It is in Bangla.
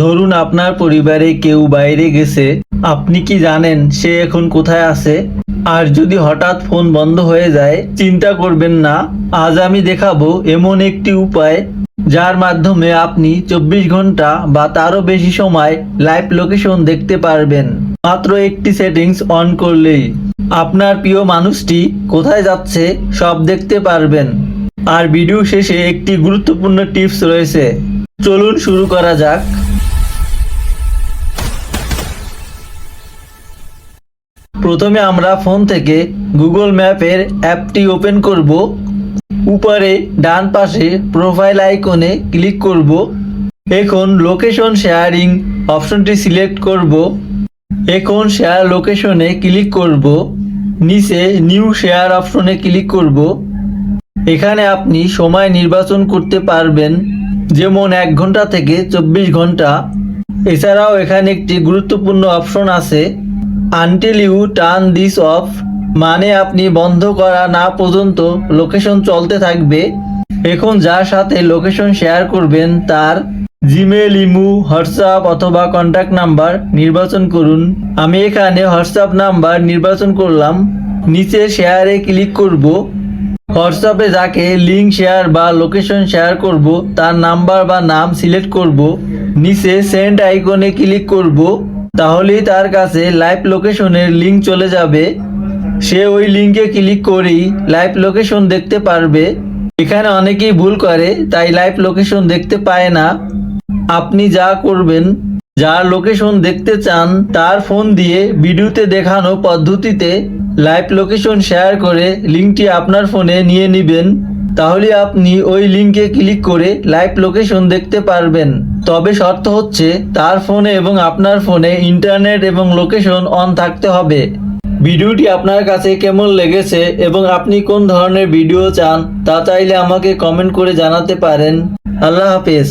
ধরুন আপনার পরিবারে কেউ বাইরে গেছে, আপনি কি জানেন সে এখন কোথায় আছে? আর যদি হঠাৎ ফোন বন্ধ হয়ে যায়, চিন্তা করবেন না। আজ আমি দেখাবো এমন একটি উপায় যার মাধ্যমে আপনি 24 ঘন্টা বা তারও বেশি সময় লাইভ লোকেশন দেখতে পারবেন। মাত্র একটি সেটিংস অন করলেই আপনার প্রিয় মানুষটি কোথায় যাচ্ছে সব দেখতে পারবেন। আর ভিডিও শেষে একটি গুরুত্বপূর্ণ টিপস রয়েছে, চলুন শুরু করা যাক। প্রথমে আমরা ফোন থেকে গুগল ম্যাপের অ্যাপটি ওপেন করব। উপরে ডান পাশে প্রোফাইল আইকনে ক্লিক করব। এখন লোকেশন শেয়ারিং অপশনটি সিলেক্ট করব। এখন শেয়ার লোকেশনে ক্লিক করব। নিচে নিউ শেয়ার অপশনে ক্লিক করব। এখানে আপনি সময় নির্বাচন করতে পারবেন, যেমন 1 ঘন্টা থেকে 24 ঘন্টা। এছাড়াও এখানে একটি গুরুত্বপূর্ণ অপশন আছে, until you turn this off, মানে আপনি বন্ধ করা না পর্যন্ত লোকেশন চলতে থাকবে। এখন যার সাথে লোকেশন শেয়ার করবেন তার জিমেল, ইমো, হোয়াটসঅ্যাপ অথবা কন্ট্যাক্ট নাম্বার নির্বাচন করুন। আমি এখানে হোয়াটসঅ্যাপ নাম্বার নির্বাচন করলাম। নিচে শেয়ারে ক্লিক করব। হোয়াটসঅ্যাপে যাকে লিঙ্ক শেয়ার বা লোকেশন শেয়ার করব তার নাম্বার বা নাম সিলেক্ট করব। নিচে সেন্ড আইকনে ক্লিক করব। তাহলেই তার কাছে লাইভ লোকেশনের লিঙ্ক চলে যাবে। সে ওই লিঙ্কে ক্লিক করেই লাইভ লোকেশন দেখতে পারবে। এখানে অনেকেই ভুল করে, তাই লাইভ লোকেশন দেখতে পায় না। আপনি যা করবেন, যার লোকেশন দেখতে চান তার ফোন দিয়ে ভিডিওতে দেখানো পদ্ধতিতে লাইভ লোকেশন শেয়ার করে লিঙ্কটি আপনার ফোনে নিয়ে নেবেন। তাহলে আপনি ওই লিঙ্কে ক্লিক করে লাইভ লোকেশন দেখতে পারবেন। তবে শর্ত হচ্ছে তার ফোনে এবং আপনার ফোনে ইন্টারনেট এবং লোকেশন অন থাকতে হবে। ভিডিওটি আপনার কাছে কেমন লেগেছে এবং আপনি কোন ধরনের ভিডিও চান তা চাইলে আমাকে কমেন্ট করে জানাতে পারেন। আল্লাহ হাফেজ।